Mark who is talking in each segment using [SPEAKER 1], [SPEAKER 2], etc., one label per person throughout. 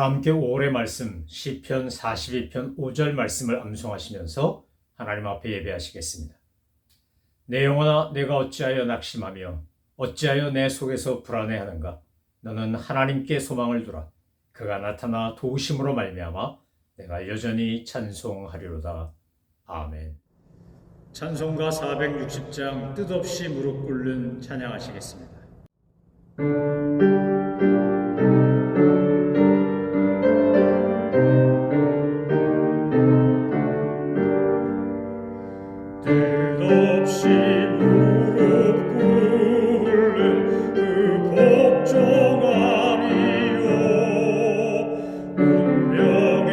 [SPEAKER 1] 다 함께 5월의 말씀 시편 42편 5절 말씀을 암송하시면서 하나님 앞에 예배하시겠습니다. 내 영혼아, 내가 어찌하여 낙심하며 어찌하여 내 속에서 불안해하는가? 너는 하나님께 소망을 두라. 그가 나타나 도우심으로 말미암아 내가 여전히 찬송하리로다. 아멘. 찬송가 460장 뜻없이 무릎 꿇는 찬양하시겠습니다. 뜻없이 무릎 꿇는 그 복종함이요 운명에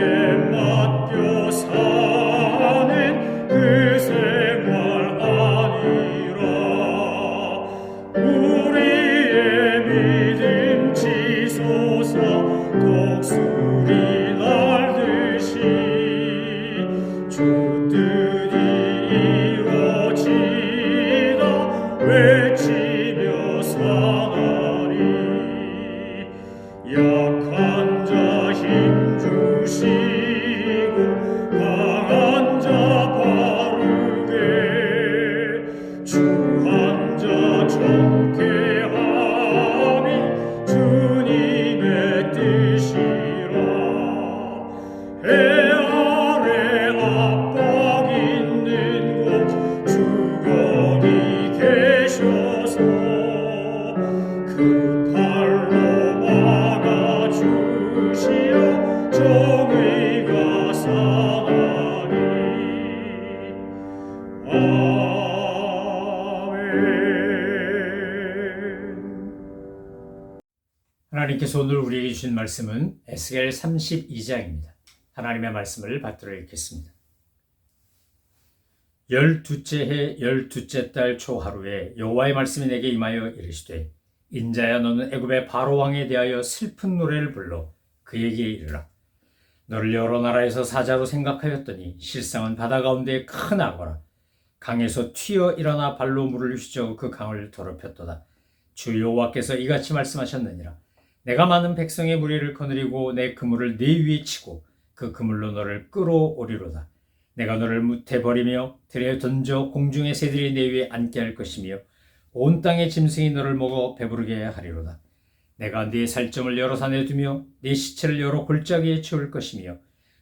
[SPEAKER 1] 맡겨 사는 그 생활 아니라 우리의 믿음 치솟아 독수리 날듯이 주 뜻이 외치며 사나니 약한 자 힘 주시고 강한 자 바르게 추한 자 정케하니 주님의 뜻이라. 해 아래 압박 있는 곳 주거니 계셔서 그 팔로 막아주시어 정의가 사나니. 아멘. 하나님께서 오늘 우리에게 주신 말씀은 에스겔 32장입니다. 하나님의 말씀을 받들어 읽겠습니다. 12째 해 12째 달 초하루에 여호와의 말씀이 내게 임하여 이르시되 인자야 너는 애굽의 바로 왕에 대하여 슬픈 노래를 불러 그에게 이르라. 너를 여러 나라에서 사자로 생각하였더니 실상은 바다 가운데 큰 악어라. 강에서 튀어 일어나 발로 물을 휘저 그 강을 더럽혔도다. 주 여호와께서 이같이 말씀하셨느니라. 내가 많은 백성의 무리를 거느리고 내 그물을 네 위에 치고 그 그물로 너를 끌어오리로다. 내가 너를 무태 버리며 들에 던져 공중의 새들이 내 위에 앉게 할 것이며 온 땅의 짐승이 너를 먹어 배부르게 하리로다. 내가 네 살점을 여러 산에 두며 네 시체를 여러 골짜기에 채울 것이며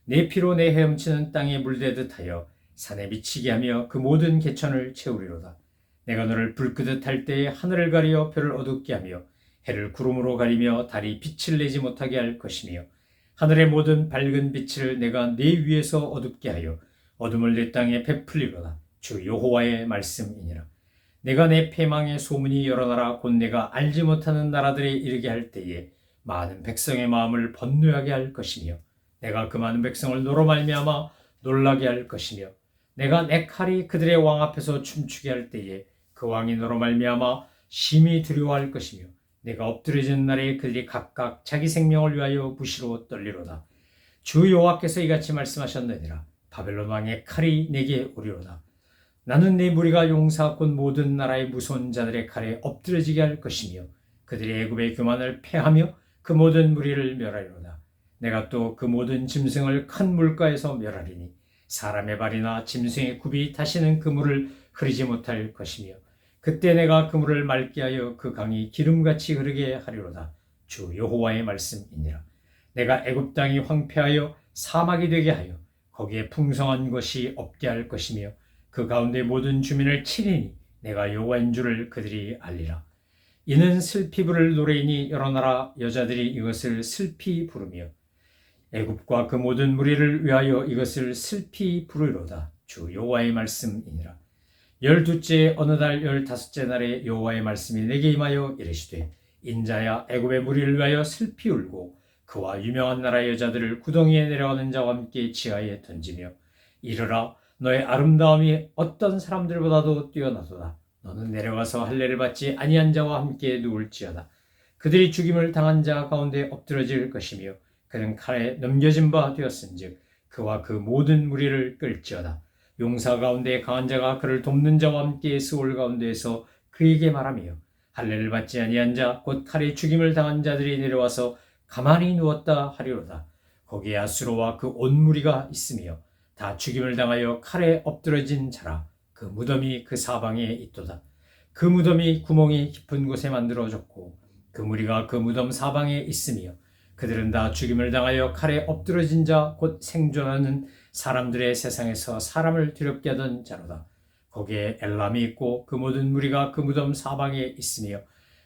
[SPEAKER 1] 네 피로 내 헤엄치는 땅에 물대듯 하여 산에 미치게 하며 그 모든 개천을 채우리로다. 내가 너를 불끄듯 할 때에 하늘을 가리어 별을 어둡게 하며 해를 구름으로 가리며 달이 빛을 내지 못하게 할 것이며 하늘의 모든 밝은 빛을 내가 네 위에서 어둡게 하여 어둠을 내 땅에 베풀리로다. 주 여호와의 말씀이니라. 내가 내 패망의 소문이 여러 나라 곧 내가 알지 못하는 나라들에 이르게 할 때에 많은 백성의 마음을 번뇌하게 할 것이며 내가 그 많은 백성을 너로 말미암아 놀라게 할 것이며 내가 내 칼이 그들의 왕 앞에서 춤추게 할 때에 그 왕이 너로 말미암아 심히 두려워할 것이며 내가 엎드려지는 날에 그들이 각각 자기 생명을 위하여 부시로 떨리로다. 주 여호와께서 이같이 말씀하셨느니라. 바벨론 왕의 칼이 내게 오리로다. 나는 네 무리가 용사 곧 모든 나라의 무서운 자들의 칼에 엎드려지게 할 것이며 그들이 애굽의 교만을 패하며 그 모든 무리를 멸하리로다. 내가 또 그 모든 짐승을 큰 물가에서 멸하리니 사람의 발이나 짐승의 굽이 다시는 그 물을 흐리지 못할 것이며 그때 내가 그 물을 맑게 하여 그 강이 기름같이 흐르게 하리로다. 주 여호와의 말씀이니라. 내가 애굽 땅이 황폐하여 사막이 되게 하여 거기에 풍성한 것이 없게 할 것이며 그 가운데 모든 주민을 치리니 내가 여호와인 줄을 그들이 알리라. 이는 슬피 부를 노래이니 여러 나라 여자들이 이것을 슬피 부르며 애굽과 그 모든 무리를 위하여 이것을 슬피 부르리로다. 주 여호와의 말씀이니라. 12째 어느 달 15째 날에 여호와의 말씀이 내게 임하여 이르시되 인자야 애굽의 무리를 위하여 슬피 울고 그와 유명한 나라의 여자들을 구덩이에 내려가는 자와 함께 지하에 던지며 이르라. 너의 아름다움이 어떤 사람들보다도 뛰어나도다. 너는 내려가서 할례를 받지 아니한 자와 함께 누울지어다. 그들이 죽임을 당한 자 가운데 엎드러질 것이며 그는 칼에 넘겨진 바 되었은즉 그와 그 모든 무리를 끌지어다. 용사 가운데 강한 자가 그를 돕는 자와 함께 스올 가운데에서 그에게 말하며 할례를 받지 아니한 자 곧 칼에 죽임을 당한 자들이 내려와서 가만히 누웠다 하리로다. 거기에 아수르와 그 온 무리가 있으며 다 죽임을 당하여 칼에 엎드러진 자라. 그 무덤이 그 사방에 있도다. 그 무덤이 구멍이 깊은 곳에 만들어졌고 그 무리가 그 무덤 사방에 있으며 그들은 다 죽임을 당하여 칼에 엎드러진 자 곧 생존하는 사람들의 세상에서 사람을 두렵게 하던 자로다. 거기에 엘람이 있고 그 모든 무리가 그 무덤 사방에 있으며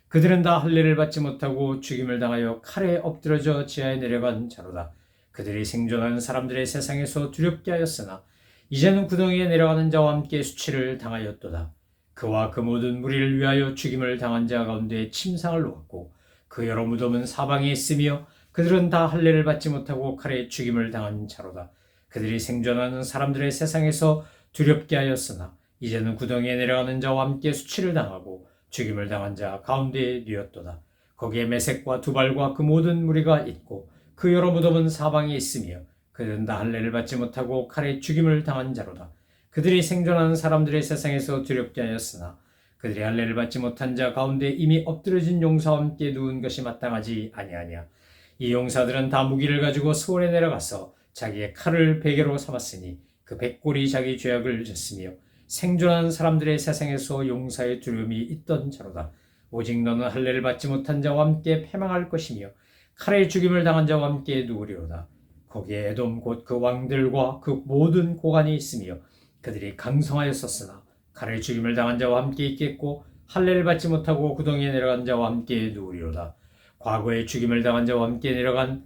[SPEAKER 1] 그들은 다 할례를 받지 못하고 죽임을 당하여 칼에 엎드러져 지하에 내려간 자로다. 그들이 생존하는 사람들의 세상에서 두렵게 하였으나 이제는 구덩이에 내려가는 자와 함께 수치를 당하였도다. 그와 그 모든 무리를 위하여 죽임을 당한 자 가운데 침상을 놓았고 그 여러 무덤은 사방에 있으며 그들은 다 할례를 받지 못하고 칼에 죽임을 당한 자로다. 그들이 생존하는 사람들의 세상에서 두렵게 하였으나 이제는 구덩이에 내려가는 자와 함께 수치를 당하고 죽임을 당한 자 가운데에 뉘었도다. 거기에 메색과 두발과 그 모든 무리가 있고 그 여러 무덤은 사방에 있으며 그들은 다 할례를 받지 못하고 칼에 죽임을 당한 자로다. 그들이 생존하는 사람들의 세상에서 두렵게 하였으나 그들이 할례를 받지 못한 자 가운데 이미 엎드러진 용사와 함께 누운 것이 마땅하지 아니하냐. 이 용사들은 다 무기를 가지고 스월에 내려가서 자기의 칼을 베개로 삼았으니 그 백골이 자기 죄악을 졌으며 생존하는 사람들의 세상에서 용사의 두려움이 있던 자로다. 오직 너는 할례를 받지 못한 자와 함께 패망할 것이며 칼에 죽임을 당한 자와 함께 누우리로다. 거기에 에돔 곧 그 왕들과 그 모든 고관이 있으며 그들이 강성하였었으나 칼에 죽임을 당한 자와 함께 있겠고 할례를 받지 못하고 구덩이에 내려간 자와 함께 누우리로다. 과거에 죽임을 당한 자와 함께 내려간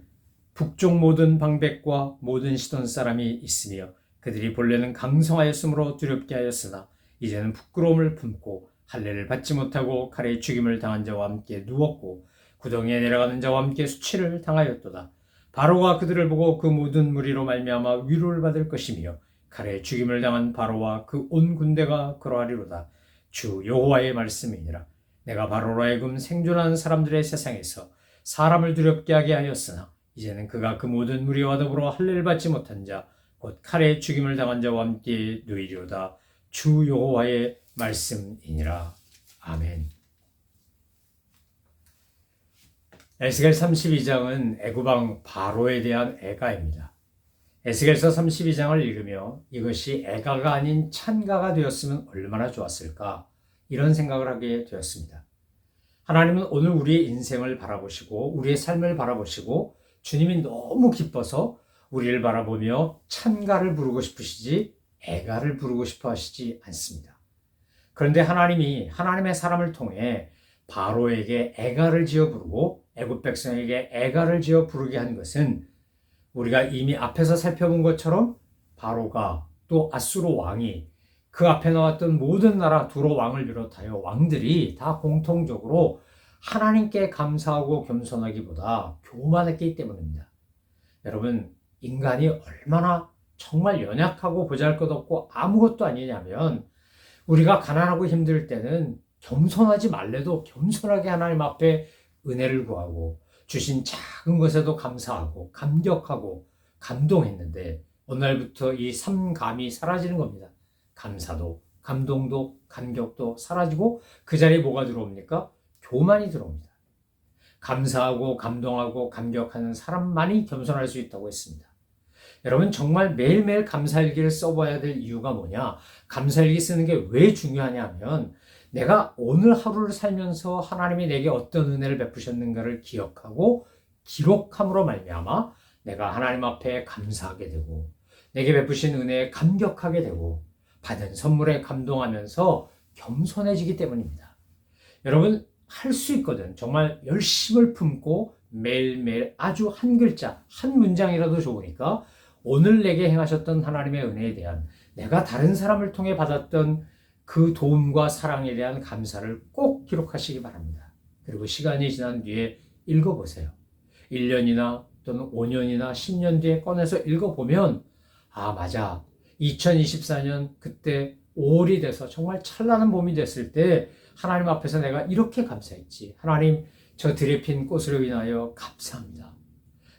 [SPEAKER 1] 북쪽 모든 방백과 모든 시돈 사람이 있으며 그들이 본래는 강성하였으므로 두렵게 하였으나 이제는 부끄러움을 품고 할례를 받지 못하고 칼에 죽임을 당한 자와 함께 누웠고 구덩이에 내려가는 자와 함께 수치를 당하였도다. 바로가 그들을 보고 그 모든 무리로 말미암아 위로를 받을 것이며 칼에 죽임을 당한 바로와 그 온 군대가 그러하리로다. 주 여호와의 말씀이니라. 내가 바로로 하여금 생존하는 사람들의 세상에서 사람을 두렵게 하게 하였으나 이제는 그가 그 모든 무리와 더불어 할례를 받지 못한 자 곧 칼에 죽임을 당한 자와 함께 누이리로다. 주 여호와의 말씀이니라. 아멘. 에스겔 32장은 애굽왕 바로에 대한 애가입니다. 에스겔서 32장을 읽으며 이것이 애가가 아닌 찬가가 되었으면 얼마나 좋았을까 이런 생각을 하게 되었습니다. 하나님은 오늘 우리의 인생을 바라보시고 우리의 삶을 바라보시고 주님이 너무 기뻐서 우리를 바라보며 찬가를 부르고 싶으시지 애가를 부르고 싶어 하시지 않습니다. 그런데 하나님이 하나님의 사람을 통해 바로에게 애가를 지어 부르고 애굽 백성에게 애가를 지어 부르게 한 것은 우리가 이미 앞에서 살펴본 것처럼 바로가 또 아수르 왕이 그 앞에 나왔던 모든 나라 두로 왕을 비롯하여 왕들이 다 공통적으로 하나님께 감사하고 겸손하기보다 교만했기 때문입니다. 여러분, 인간이 얼마나 정말 연약하고 보잘것없고 아무것도 아니냐면 우리가 가난하고 힘들 때는 겸손하지 말래도 겸손하게 하나님 앞에 은혜를 구하고 주신 작은 것에도 감사하고 감격하고 감동했는데 어느 날부터 이 삼감이 사라지는 겁니다. 감사도 감동도 감격도 사라지고 그 자리에 뭐가 들어옵니까? 교만이 들어옵니다. 감사하고 감동하고 감격하는 사람만이 겸손할 수 있다고 했습니다. 여러분, 정말 매일매일 감사일기를 써봐야 될 이유가 뭐냐? 감사일기 쓰는 게 왜 중요하냐 하면 내가 오늘 하루를 살면서 하나님이 내게 어떤 은혜를 베푸셨는가를 기억하고 기록함으로 말미암아 내가 하나님 앞에 감사하게 되고 내게 베푸신 은혜에 감격하게 되고 받은 선물에 감동하면서 겸손해지기 때문입니다. 여러분, 할 수 있거든. 정말 열심을 품고 매일매일 아주 한 글자, 한 문장이라도 좋으니까 오늘 내게 행하셨던 하나님의 은혜에 대한 내가 다른 사람을 통해 받았던 그 도움과 사랑에 대한 감사를 꼭 기록하시기 바랍니다. 그리고 시간이 지난 뒤에 읽어보세요. 1년이나 또는 5년이나 10년 뒤에 꺼내서 읽어보면 아, 맞아. 2024년 그때 5월이 돼서 정말 찬란한 봄이 됐을 때 하나님 앞에서 내가 이렇게 감사했지. 하나님, 저 들에 핀 꽃으로 인하여 감사합니다.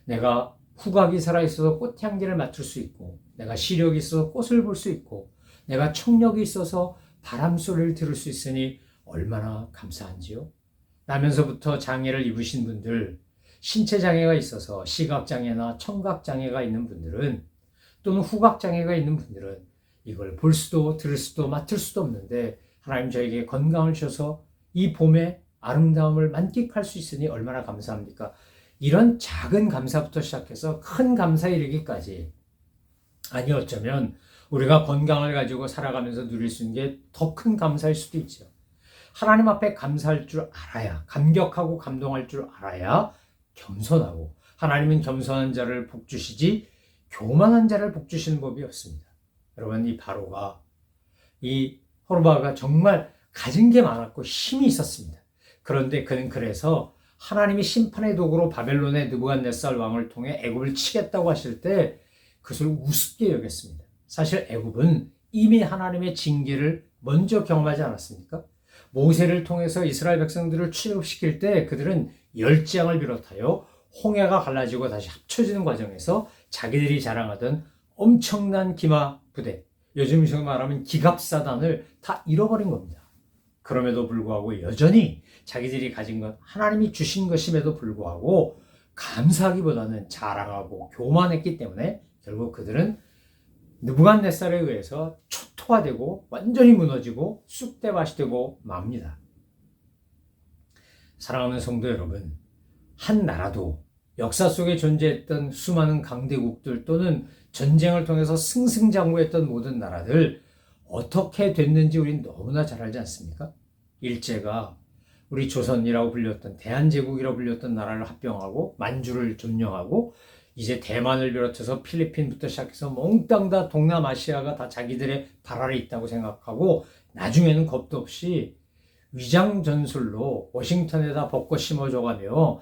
[SPEAKER 1] 내가 후각이 살아있어서 꽃향기를 맡을 수 있고 내가 시력이 있어서 꽃을 볼 수 있고 내가 청력이 있어서 바람 소리를 들을 수 있으니 얼마나 감사한지요. 나면서부터 장애를 입으신 분들, 신체 장애가 있어서 시각 장애나 청각 장애가 있는 분들은 또는 후각 장애가 있는 분들은 이걸 볼 수도 들을 수도 맡을 수도 없는데 하나님 저에게 건강을 주셔서 이 봄의 아름다움을 만끽할 수 있으니 얼마나 감사합니까? 이런 작은 감사부터 시작해서 큰 감사에 이르기까지, 아니 어쩌면 우리가 건강을 가지고 살아가면서 누릴 수 있는 게 더 큰 감사일 수도 있죠. 하나님 앞에 감사할 줄 알아야, 감격하고 감동할 줄 알아야 겸손하고, 하나님은 겸손한 자를 복주시지 교만한 자를 복주시는 법이 없습니다. 여러분, 이 바로가, 이 호르바가 정말 가진 게 많았고 힘이 있었습니다. 그런데 그는 그래서 하나님이 심판의 도구로 바벨론의 느부갓네살 왕을 통해 애굽을 치겠다고 하실 때 그것을 우습게 여겼습니다. 사실 애굽은 이미 하나님의 징계를 먼저 경험하지 않았습니까? 모세를 통해서 이스라엘 백성들을 출애굽시킬 때 그들은 열지양을 비롯하여 홍해가 갈라지고 다시 합쳐지는 과정에서 자기들이 자랑하던 엄청난 기마 부대, 요즘식으로 말하면 기갑사단을 다 잃어버린 겁니다. 그럼에도 불구하고 여전히 자기들이 가진 것, 하나님이 주신 것임에도 불구하고 감사하기보다는 자랑하고 교만했기 때문에 결국 그들은 느부갓네살에 의해서 초토화되고 완전히 무너지고 쑥대밭이 되고 맙니다. 사랑하는 성도 여러분, 한 나라도 역사 속에 존재했던 수많은 강대국들 또는 전쟁을 통해서 승승장구했던 모든 나라들 어떻게 됐는지 우린 너무나 잘 알지 않습니까? 일제가 우리 조선이라고 불렸던, 대한제국이라고 불렸던 나라를 합병하고 만주를 점령하고 이제 대만을 비롯해서 필리핀부터 시작해서 몽땅 다 동남아시아가 다 자기들의 발 아래 있다고 생각하고 나중에는 겁도 없이 위장전술로 워싱턴에다 벚꽃 심어줘가며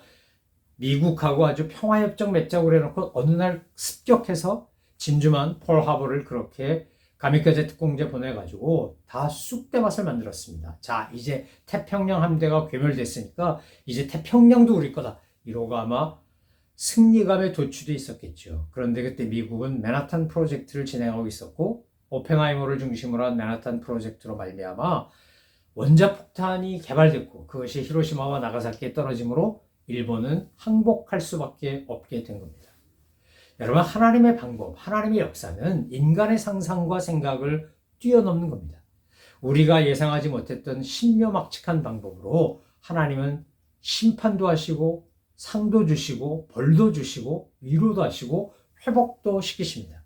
[SPEAKER 1] 미국하고 아주 평화협정 맺자고 그래놓고 어느 날 습격해서 진주만 펄하버를 그렇게 가미카제 특공대 보내가지고 다 쑥대밭을 만들었습니다. 자, 이제 태평양 함대가 괴멸됐으니까 이제 태평양도 우리 거다. 이러고 아마 승리감에 도취돼 있었겠죠. 그런데 그때 미국은 맨하탄 프로젝트를 진행하고 있었고 오펜하이머를 중심으로 한 맨하탄 프로젝트로 말미암아 원자폭탄이 개발됐고 그것이 히로시마와 나가사키에 떨어지므로 일본은 항복할 수밖에 없게 된 겁니다. 여러분, 하나님의 방법, 하나님의 역사는 인간의 상상과 생각을 뛰어넘는 겁니다. 우리가 예상하지 못했던 신묘막측한 방법으로 하나님은 심판도 하시고 상도 주시고 벌도 주시고 위로도 하시고 회복도 시키십니다.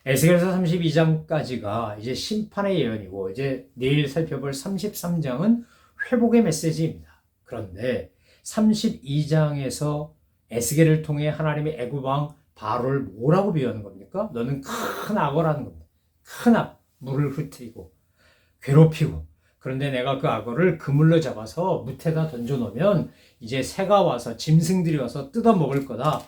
[SPEAKER 1] 에스겔서 32장까지가 이제 심판의 예언이고 이제 내일 살펴볼 33장은 회복의 메시지입니다. 그런데 32장에서 에스겔을 통해 하나님의 애굽 왕 바로를 뭐라고 비유하는 겁니까? 너는 큰 악어라는 겁니다. 큰 악, 물을 흩트리고 괴롭히고, 그런데 내가 그 악어를 그물로 잡아서 무태다 던져놓으면 이제 새가 와서 짐승들이 와서 뜯어먹을 거다.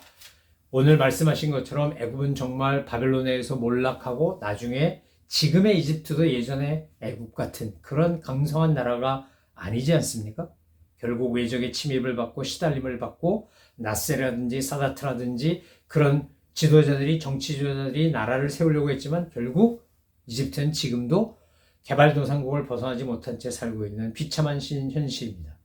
[SPEAKER 1] 오늘 말씀하신 것처럼 애굽은 정말 바벨론에 의해서 몰락하고 나중에 지금의 이집트도 예전에 애굽 같은 그런 강성한 나라가 아니지 않습니까? 결국 외적의 침입을 받고 시달림을 받고 나세라든지 사다트라든지 그런 지도자들이, 정치 지도자들이 나라를 세우려고 했지만 결국 이집트는 지금도 개발도상국을 벗어나지 못한 채 살고 있는 비참한 현실입니다.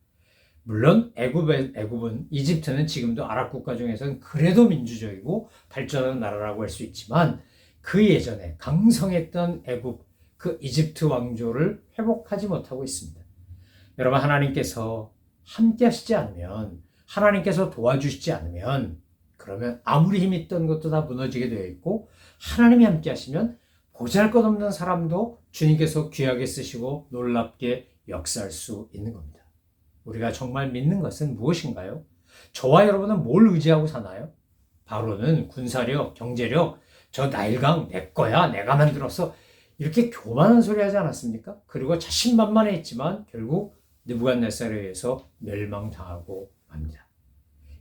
[SPEAKER 1] 물론 애굽은, 이집트는 지금도 아랍 국가 중에서는 그래도 민주적이고 발전하는 나라라고 할 수 있지만 그 예전에 강성했던 애굽, 그 이집트 왕조를 회복하지 못하고 있습니다. 여러분, 하나님께서 함께 하시지 않으면, 하나님께서 도와주시지 않으면 그러면 아무리 힘이 있던 것도 다 무너지게 되어 있고, 하나님이 함께 하시면 보잘것없는 사람도 주님께서 귀하게 쓰시고 놀랍게 역사할 수 있는 겁니다. 우리가 정말 믿는 것은 무엇인가요? 저와 여러분은 뭘 의지하고 사나요? 바로는 군사력, 경제력, 저 나일강 내 거야, 내가 만들어서 이렇게 교만한 소리 하지 않았습니까? 그리고 자신만만했지만 결국 느부갓네살에 의해서 멸망당하고 맙니다.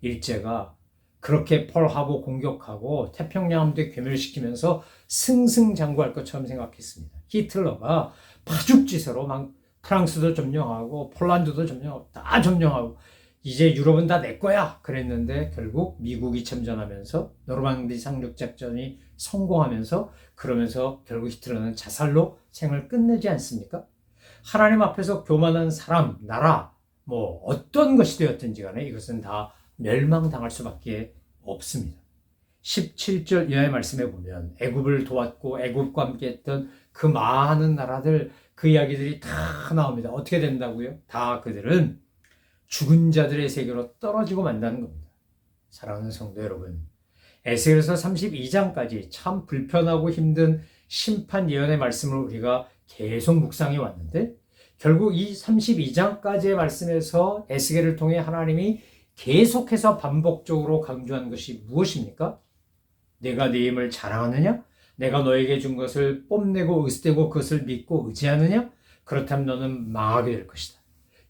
[SPEAKER 1] 일제가 그렇게 펄하버 공격하고 태평양 함대 괴멸시키면서 승승장구할 것처럼 생각했습니다. 히틀러가 파죽지세로 막 프랑스도 점령하고 폴란드도 점령하고 다 점령하고 이제 유럽은 다 내 거야 그랬는데 결국 미국이 참전하면서 노르망디 상륙작전이 성공하면서 그러면서 결국 히틀러는 자살로 생을 끝내지 않습니까? 하나님 앞에서 교만한 사람, 나라, 뭐 어떤 것이 되었든지 간에 이것은 다 멸망당할 수밖에 없습니다. 17절 이하의 말씀에 보면 애굽을 도왔고 애굽과 함께했던 그 많은 나라들, 그 이야기들이 다 나옵니다. 어떻게 된다고요? 다 그들은 죽은 자들의 세계로 떨어지고 만다는 겁니다. 사랑하는 성도 여러분, 에스겔서 32장까지 참 불편하고 힘든 심판 예언의 말씀을 우리가 계속 묵상해 왔는데, 결국 이 32장까지의 말씀에서 에스겔을 통해 하나님이 계속해서 반복적으로 강조한 것이 무엇입니까? 내가 네 힘을 자랑하느냐? 내가 너에게 준 것을 뽐내고 으스대고 그것을 믿고 의지하느냐? 그렇다면 너는 망하게 될 것이다.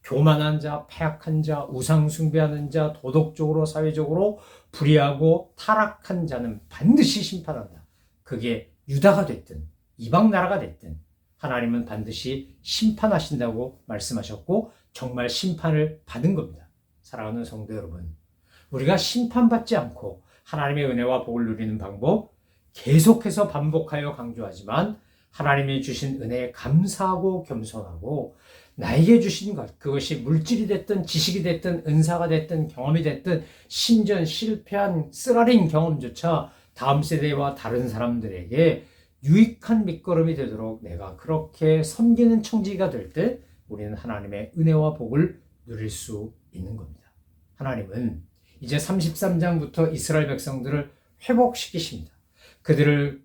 [SPEAKER 1] 교만한 자, 패악한 자, 우상 숭배하는 자, 도덕적으로 사회적으로 불의하고 타락한 자는 반드시 심판한다. 그게 유다가 됐든 이방 나라가 됐든 하나님은 반드시 심판하신다고 말씀하셨고 정말 심판을 받은 겁니다. 사랑하는 성도 여러분, 우리가 심판받지 않고 하나님의 은혜와 복을 누리는 방법 계속해서 반복하여 강조하지만, 하나님이 주신 은혜에 감사하고 겸손하고 나에게 주신 것, 그것이 물질이 됐든 지식이 됐든 은사가 됐든 경험이 됐든 심지어 실패한 쓰라린 경험조차 다음 세대와 다른 사람들에게 유익한 밑거름이 되도록 내가 그렇게 섬기는 청지기가 될 때 우리는 하나님의 은혜와 복을 누릴 수 있는 겁니다. 하나님은 이제 33장부터 이스라엘 백성들을 회복시키십니다. 그들을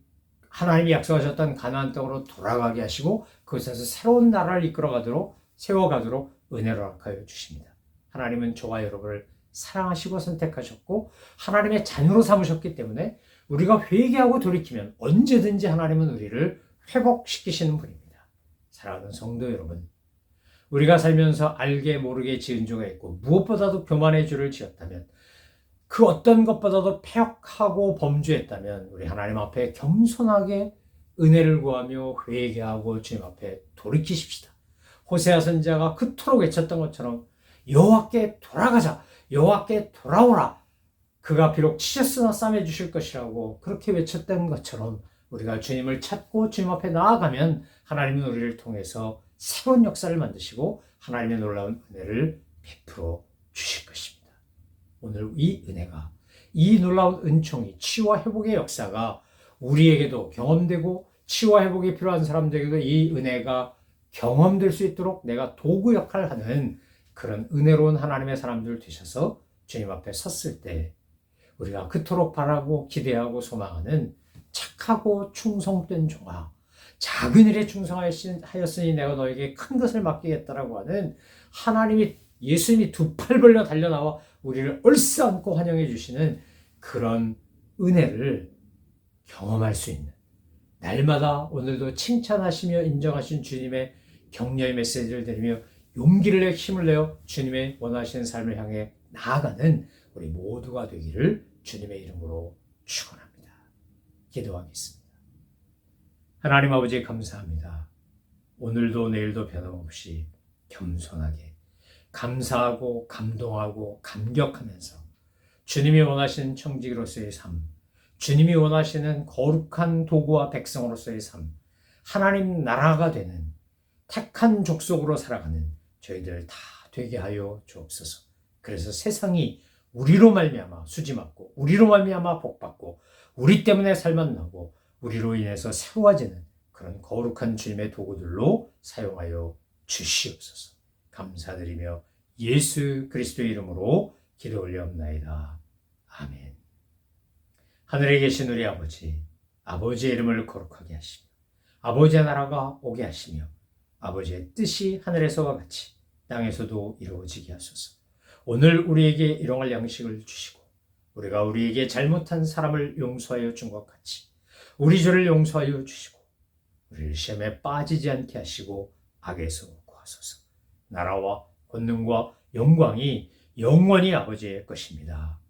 [SPEAKER 1] 하나님이 약속하셨던 가나안 땅으로 돌아가게 하시고 그곳에서 새로운 나라를 이끌어가도록 세워가도록 은혜를 허락하여 주십니다. 하나님은 저와 여러분을 사랑하시고 선택하셨고 하나님의 자녀로 삼으셨기 때문에 우리가 회개하고 돌이키면 언제든지 하나님은 우리를 회복시키시는 분입니다. 사랑하는 성도 여러분, 우리가 살면서 알게 모르게 지은 죄가 있고 무엇보다도 교만의 죄를 지었다면, 그 어떤 것보다도 패역하고 범죄했다면 우리 하나님 앞에 겸손하게 은혜를 구하며 회개하고 주님 앞에 돌이키십시다. 호세아 선지자가 그토록 외쳤던 것처럼 여호와께 돌아가자, 여호와께 돌아오라, 그가 비록 치셨으나 싸매 주실 것이라고 그렇게 외쳤던 것처럼 우리가 주님을 찾고 주님 앞에 나아가면 하나님은 우리를 통해서 새로운 역사를 만드시고 하나님의 놀라운 은혜를 베풀어 주실 것입니다. 오늘 이 은혜가, 이 놀라운 은총이, 치유와 회복의 역사가 우리에게도 경험되고 치유와 회복이 필요한 사람들에게도 이 은혜가 경험될 수 있도록 내가 도구 역할을 하는 그런 은혜로운 하나님의 사람들 되셔서 주님 앞에 섰을 때 우리가 그토록 바라고 기대하고 소망하는 착하고 충성된 종아, 작은 일에 충성하였으니 내가 너에게 큰 것을 맡기겠다라고 하는 하나님이, 예수님이 두 팔 벌려 달려나와 우리를 얼싸안고 환영해 주시는 그런 은혜를 경험할 수 있는, 날마다 오늘도 칭찬하시며 인정하신 주님의 격려의 메시지를 드리며 용기를 내 힘을 내어 주님의 원하시는 삶을 향해 나아가는 우리 모두가 되기를 주님의 이름으로 축원합니다. 기도하겠습니다. 하나님 아버지 감사합니다. 오늘도 내일도 변함없이 겸손하게 감사하고 감동하고 감격하면서 주님이 원하시는 청지기로서의 삶, 주님이 원하시는 거룩한 도구와 백성으로서의 삶, 하나님 나라가 되는 택한 족속으로 살아가는 저희들 다 되게 하여 주옵소서. 그래서 세상이 우리로 말미암아 수지맞고 우리로 말미암아 복받고 우리 때문에 살만나고 우리로 인해서 새로워지는 그런 거룩한 주님의 도구들로 사용하여 주시옵소서. 감사드리며 예수 그리스도의 이름으로 기도 올려옵나이다. 아멘. 하늘에 계신 우리 아버지, 아버지의 이름을 거룩하게 하시며 아버지의 나라가 오게 하시며 아버지의 뜻이 하늘에서와 같이 땅에서도 이루어지게 하소서. 오늘 우리에게 일용할 양식을 주시고 우리가 우리에게 잘못한 사람을 용서하여 준 것 같이 우리 죄를 용서하여 주시고 우리를 시험에 빠지지 않게 하시고 악에서 구하소서. 나라와 권능과 영광이 영원히 아버지의 것입니다.